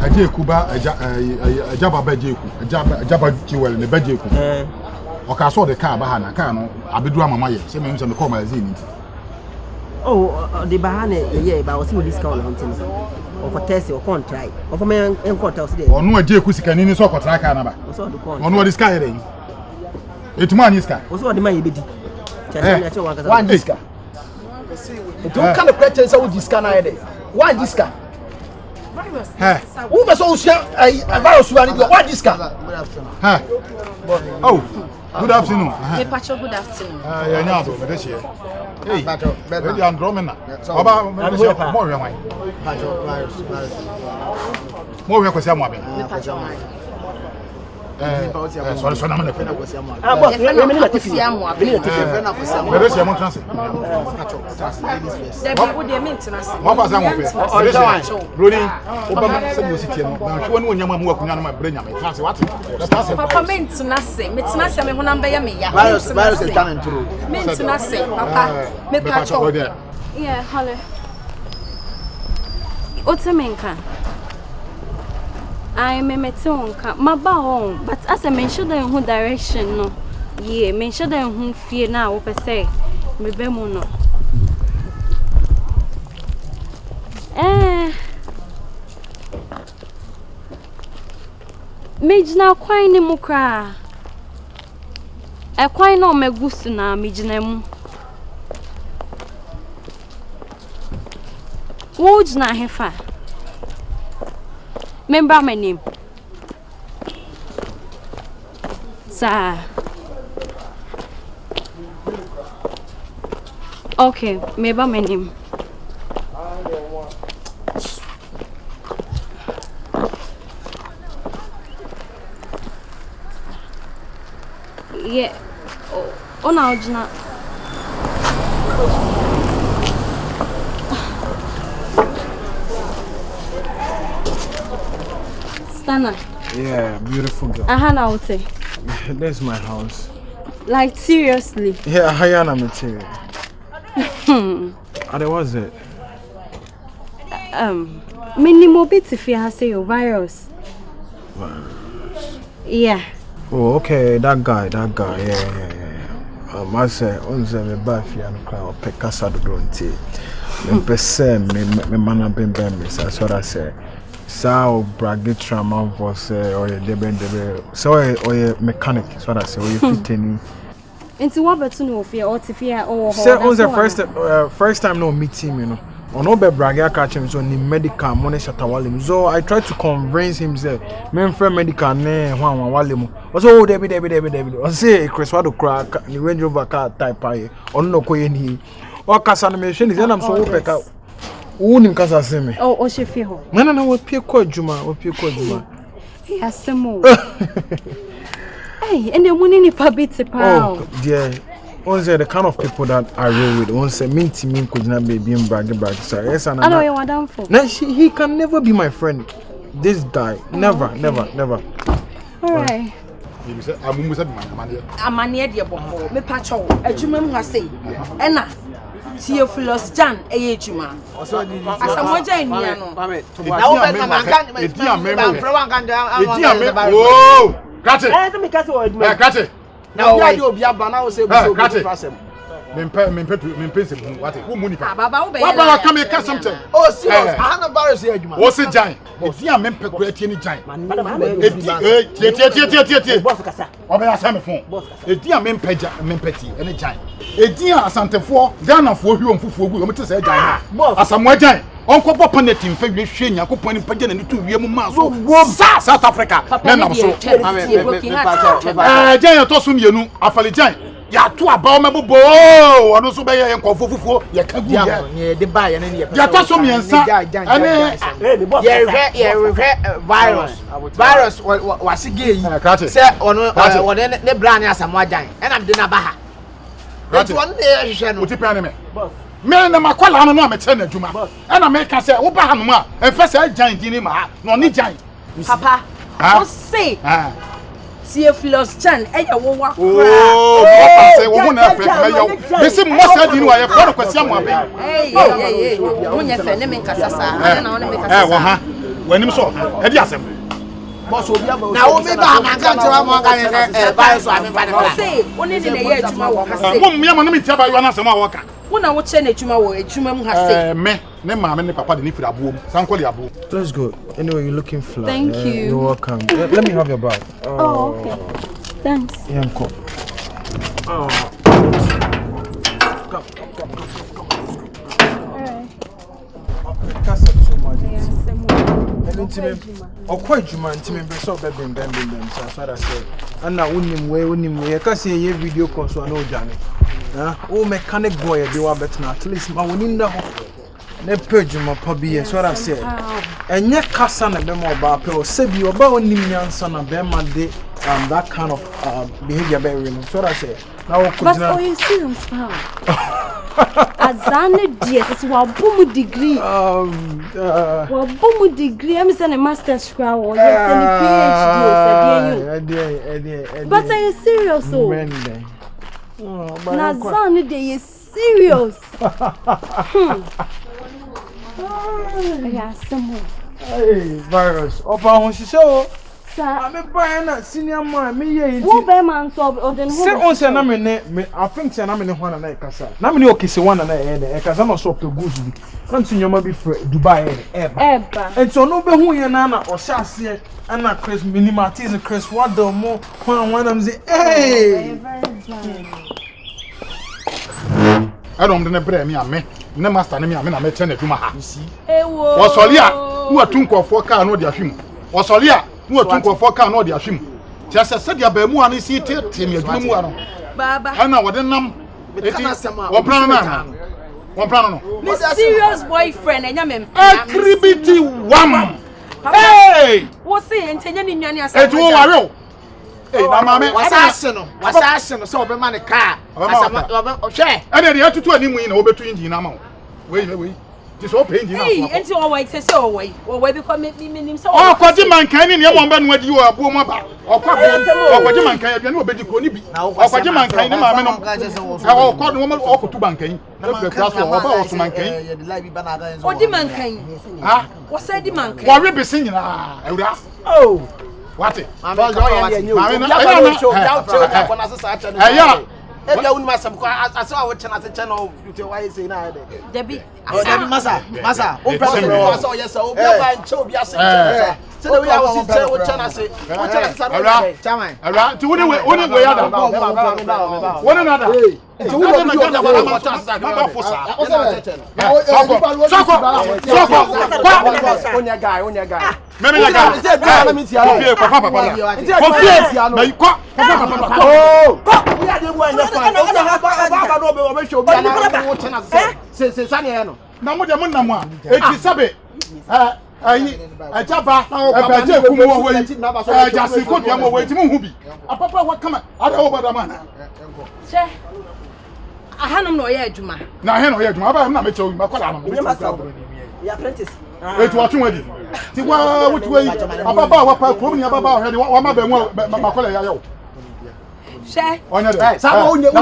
Aje kuba aja baba aje ku aja ba jiwel ne ba je ku o ka so de car ba ha na car no abedu amama ye se me nse me call magazine nti the bahane ye ba o si discount on things o for test o con try o for me en con tell say onu aje ku sika ni so ko tra car na ba o so de con onu di sky re etumu ani sky o so de man ye bedi cha cha one diska etu kan the question say we diska na ye one diska who was also a virus one one diska oh good afternoon hey Pacho good afternoon ya nya do be she hey be and drumina baba me she mo hwe wan Pacho virus mo hwe kwesi amu abe sorry so na me boss me ni na tifi be she mo transit there be good maintenance mo fa sa mo fe roni obama se mo sitie no na hwe ni onyama mu akunya no ma bre nyame transit what papa maintenance me honam be ya me ya virus is coming through maintenance papa me Pacho yeah hello Otemenka I memetonka maba home but as I mentioned in who direction no yeah mentioned in who fear na wo pese me be mu no mejina kwan ni mu kra kwan no megusu na mejina mu wo jina hefa remember my name sir okay remember my name yeah oh now jina Stana. Yeah, beautiful girl. Ahana Ote. That's my house. Like seriously? Yeah, Hayana material. And was it? Minimum bit if you have say your virus. Virus. Yeah. Oh, okay, that guy, yeah. I say, once me bath here and cry or pick us out the drone tea. Me man been me, so that's what I say. So bragging trauma was or debe so or mechanic, so that I say, or you fit any. Into what better no fear or to fear or say on the first time no meet him, you know. On obe bragging catch him so ni medical money shatawale. So I tried to convince him say men friend medical ne wan wale mu. So David. I say Chris Wado crack the Range Rover car type aye. On no koye ni. O kasa na machine is am so opeka. Unim kasa se me. Oh she fear ho. No we pie ko adwuma, Asemo. Hey, and the money ni pa bit pa. Oh, dear. Once the kind of people that I roll with, once minty mean could not be being brag. So yes, and I know you want down for. No, he can never be my friend. This guy, never. All right. You say amumu say amane de bobo me Pacho adwuma mu ase ena Theophilus Jan ejuma asamoja enia no now open man kan oh kate me kase o aduma kate now obi aba na o say bi fasem mempe se what who money pa baba wo be baba come here something oh serious I have no virus here aduma wo se jan edi a mempe kura tie ni jan tie boss kasa obe asa me fon edi a mempe tie ene jan edi a asantefo Ghana fo hwi fufu ogu o mete se jan na asamo jan onko bopo na tim fa wi hwe nya kopon ni pagya na ni to wi mu ma so South Africa na nam so jan to so mienu afale jan ya to aba o mebobo ono so be ye nkofo fufuo ye ka gu ye de ba ye na ye ya to so miensa ane virus wasi ge yi se ono ne brand asamo ajan e na de na ba ha it one dey hwehwe no otipa ne me me na makwala no na me che na adwuma e na me ka se wo ba ha no a e fa se ajan di ni ma ha no ni jan papa o say Theophilus Chan eya wo wa kra oh papa say wo na fe me yo me se mo sa di ni wa ye fo no kwasi amu abe wo nya fe ne me nkasa sa na wo ne me kasa wo ha wanim so e di asem boss obi aba na wo me ba ma kan tira mo kan ye ba so ame ba de bla say woni ne ye adwuma wo ha say mo me no me tia ba yo na asem a wo ka wona wo che na adwuma wo adwuma mu ha say me ne maame ne papa de ni fira abuom sankoli abo Let's go. Anyway, you're looking fly. Thank you. You're welcome. Let me have your bag. Oh, okay. Thanks. Yeah, cool. Oh. Come. Alright. Can't say too much. Yeah, some more. And intimate. Oh, quite Juma, intimate. So, bam. So that's what I said. And now, unim way. I can't say a video call, so I know Johnny. Oh, mechanic boy, they were better. At least, my winning the ne page my pabi yes what I said enye kasa na be mo ba pe o se bi oba onim nyansa na be ma de that kind of behavior be real so what I said now we But oh you see them smile azane DS it's wa boom degree wa boom degree am say na master's scroll or yes any PhD you but are you serious so na zane dey is serious yeah, some hey, virus. Opa hon sise o. Sir, I'm buying na senior man. Me ye. Who be man so or then who? Say on say na me I think say na me ne ho na kasa. Na me ne okisi one na e kasa na so pe goods bi. Come to nyoma bi for Dubai eba. And so no be hu ye na o sha ase na Chris minimatize Chris what the more one am say hey. I don't know bre me ame ne master ne me ame na me tene adwuma ha ewo wo sole a wo atunkofo ka no de ahwim wo sole a wo atunkofo ka no de ahwim ti ase dia ba mu an si tete me adwuma mu ano baba ana wo de nam eti wo plan na wo plan no me serious boyfriend enya me akribiti wam hey wo say entenya ni nwane asa eti wo ware o eh na mame wasa no so obema ne car asama hwe ene de atutu animu yi na obetu engine na ma we ti so pe engine na so hey enti o wai se o wai because me nim so o kwaji mankan ni ne mo mba no adi o abuo mo ba o kwaji mankan ya no obedi ko ni bi o kwaji mankan ni mame no o kwa no mo o kutu bankan na fre class o ba o so mankan o di mankan ha wo say di mankan wo we besin nyina ewura oh what mame na ebia wonu masam ko ase wa wo chena se chena o you why say na de debi masa o person o ase o yesa o bia ba nche obi ase chena se de we a wo si che wo chena se wo chena se na chairman ara ti woni we ya da woni na da ti woni na ga da ma cha sa ma fo sa onya guy meme na ga confie papa confie na ko papa oh we are the one na fa o ja ba no be o be show bi na wo chena se sane e no na mo de mo na mo a eti sabe ayi ajaba ebeje kumu wo wo yi jasi ko dia mo wo ti mu hu bi apapa wa kama ada wo bada mana che ahanum no ye adwuma na he no ye adwuma aba na me chewu makola no ya apprentice etu atun wadi ti wa wutu yi apapa wa pa ko ni apapa wa he wa ma be mu makola ya yo che onya de sa wo onya o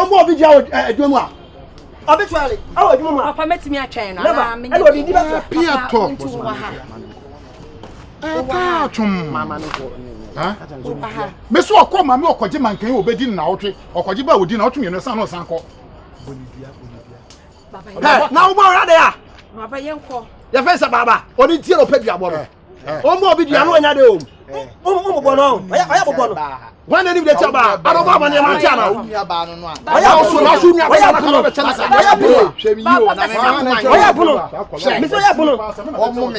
mo obi dia adwuma a obitually awo adwuma mu papa metimi atwen na me eno di ba pia to ntu wa ha ka tum mama no ko ha me so akọ ma me okoje mankan o bedi na otwe okoje ba odi na otwe yenu san no san ko baba na wo mo ra de ya baba yenko ya fe sa baba oni tie no pedua bo no o mo obi dua no anya de o mo bo no oya bo no wan ani bi de chaba ado ba ma ne ma tia na o ba no no oya so na so nua oya puno oya puno hwe mi yo na me oya puno mi so ya bo no omo me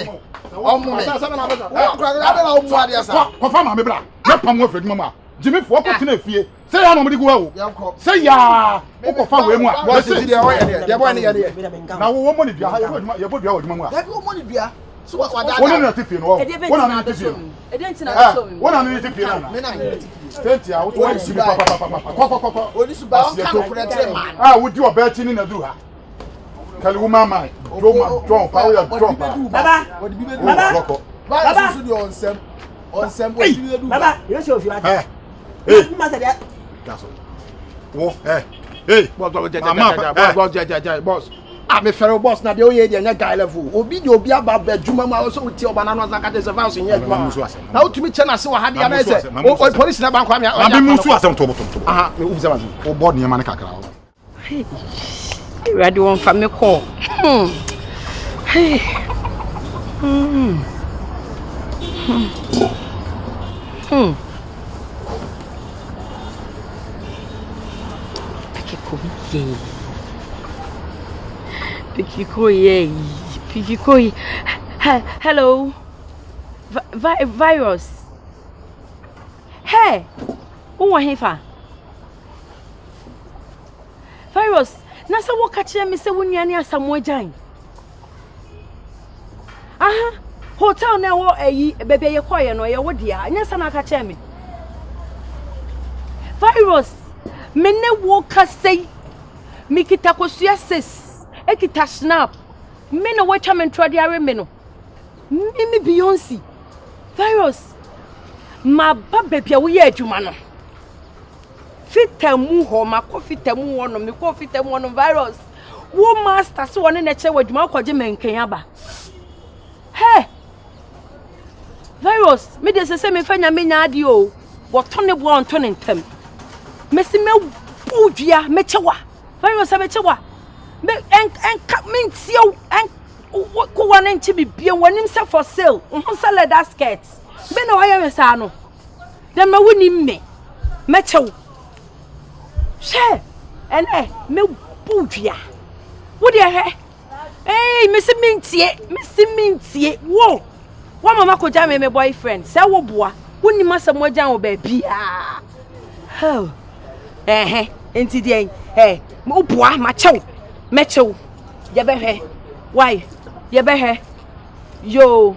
ko fa ma me bra na pam wo freduma ma jimi fo ko tena fie se ya no mo di go wo se ya ko fa we mu a wo se dia o ye de bo ni ye de na wo mo ni bia ha ye bo bia wo duma mu a ya ko mo ni bia so wa da wo na ti fie no wo na ti fie wo na ti fie na me na tenti a wo to si papa ko oni su ba on kan ko re man ah wo di oba ti ni na du ha kali wo mama John pa wo ya John pa baba Baba so the onsem we do. Baba, you show you. Hey. That's all. Wo, hey. Boss. Ah, me ferro boss na de oye de nya guy level. Obi de obi aba ba djuma ma so uti oba na no zaka de surveillance nya djuma. Na utumi che na se wa ha de na se. O police na bank am ya. Na be musu asem to. Aha, me ubi sama. O board ne ma ne kakra. Ready one for me call. Hey. Pikikoyi. Hello. Virus. Hey. Who want him? Virus. Nasa wo kache me se wonnuane asamoa jan. Aha. Hotel na wo bebe ye koye no ye wo dia. Nya sana kache me. Virus. Me ne wo kasei. Me kita kosua ses. Ekita snap. Me no watch am entrade are me no. Me Beyonce. Virus. Ma ba bebia wo ye adwuma no. Fitamu ho makọ fitamu ho no me ko fitamu ho no virus. Wo master so woni na che wadwuma kwaje menkan aba. Hey. Virus, me de se me fanya me nya ade o. Wo to ne bo on to ne ntam. Me se me budua me chewa. Virus me chewa. Me en mentio en ko wan en chi bibie wonim se for sale. Ho sell that skirt. Me na waya me sa no. Dem ma woni me. Me chew. She ene me budua. Wo de he? Hey, Miss Mintie. Wo. Wa mama ko jam me boyfriend. Se wo boa. Woni masam wo jan wo ba bia. Oh. Enti dey. Mo boa ma chew. Me chew. Ye be he. Why? Ye be he. Yo.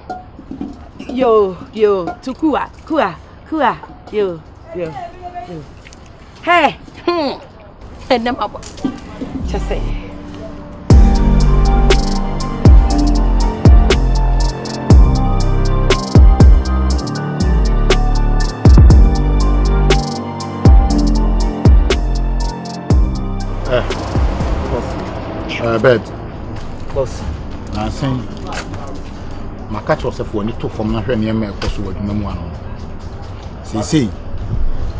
Tukua. Yo. Hey. And them up. Just say. Bed. Boss. Na sen. Maka yourself woni to form na hwe ne ma ekoso wadwuma mu ano. Sei.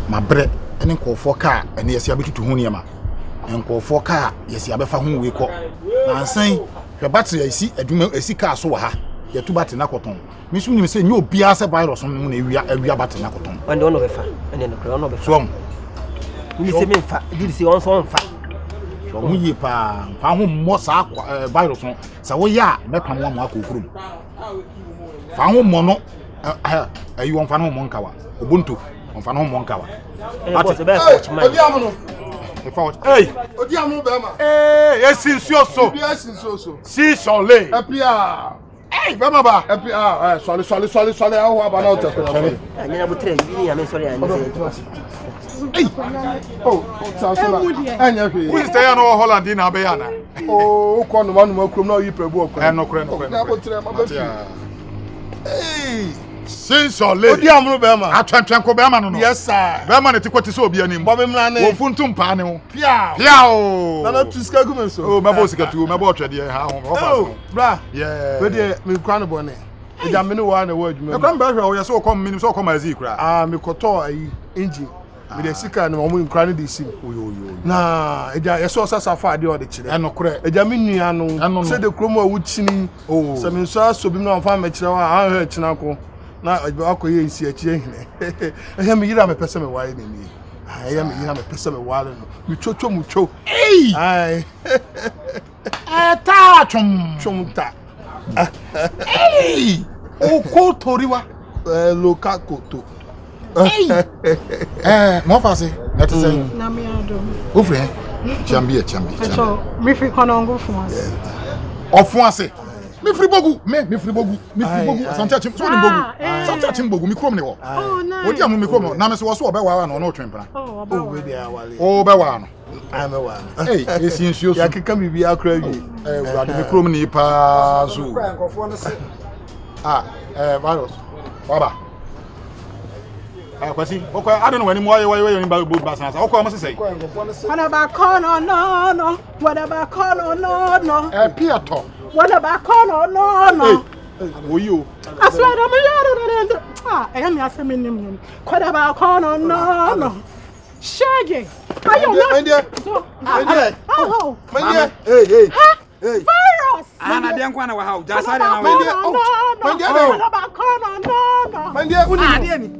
Ma bre ene nkofo ka ene yesi abetutu ho niema. Nkofo ka yesi abefa ho we ko. Na sen hwe battery yesi adwuma esi ka so ha. Ye tu battery na koton. Me su nim se nye obi ase virus no na ewia battery na koton. Ande ono befa. Ande no kra ono befa. So ni se me mfa. Di se on so mfa. So mu yi pa fa ho mo sa virus no. Sa wo ya me pam wa mo akokuru. Fa ho mo no ayi won fa no mo nkawa. Ubuntu on fa no mo nkawa. Ati be for man. Odi amono. Hey! Odi amono be ma. Yes, so. Yes, so. Si Solé. Epia. Hey, vamos ba. Epia, sorry. Aho aba na o tell. Anya bu tre bi ni ame sorry anya say. Hey. Oh, Sansona. Anya hwe. Who is there no Holland in Abia na? Oh, ko no manu makrom na yi prebu okra. No kure. Na bo tre ma ba fi. Hey. Si Solé. Odi amono be ma. Atwantwan ko be ma no. Yes sir. Be ma ne tikoti so obi anim. Bo be mra ne. Wo funtum pa ne ho. Pia. O. Na tu ska gu me so. Oh, me bo sika tu, me bo twede ha ho. Oh, bra. Yeah. We dey me kwa no bo ne. Eja me ne wa na wa adwuma. E kwa mba hwe o ye so kom minim so kom azi kura. Ah, me koto ayi engine. Me dey sika na mo nkra ne dey sim. Oyo. Na eja yeso sasa fa ade o de kire. Eno kure. Eja me nua no. Se de kromo a wuchini. Oh. Se me so aso bi na fa me kire wa an hwe kina ko. Na akoye nsi achi ehine. Ehia me yira me pese me wai ne ni. Ehia me yira me pese me wai no. Me chocho mu cho. Hey! Ai. Ta chum ta. Hey! O ko toriwa. Loka koto. Hey! Mo fa se. Let us say. Na me adom. Go free. Chambi. So, me free kono go for us. Ofun ase. Me free bogu. Santia chim. So ni bogu. Santia chim bogu mi krom ne wo. Oh, nice. Odi amu mi krom. Na me so wo be wa na no twempra. Oh, Oh, we dey awale. O be wa no. I'm a one. Hey, esi nsuo so. Ya keka mi akra wi. Brother mi krom ni pa so. Ah, Virus. Baba. Kwasi, okay, I don't know anymore why you about both basins. Okay, I must say. What about corner? No. What about corner? No. Piato. What about corner? No. Who you? I swear I am not a minimum. What about corner? No. Shaggy. I don't know. Hey. Virus. Ana dia nkwa na wa ha. Jasa dia na wa. What about corner? No. My dear,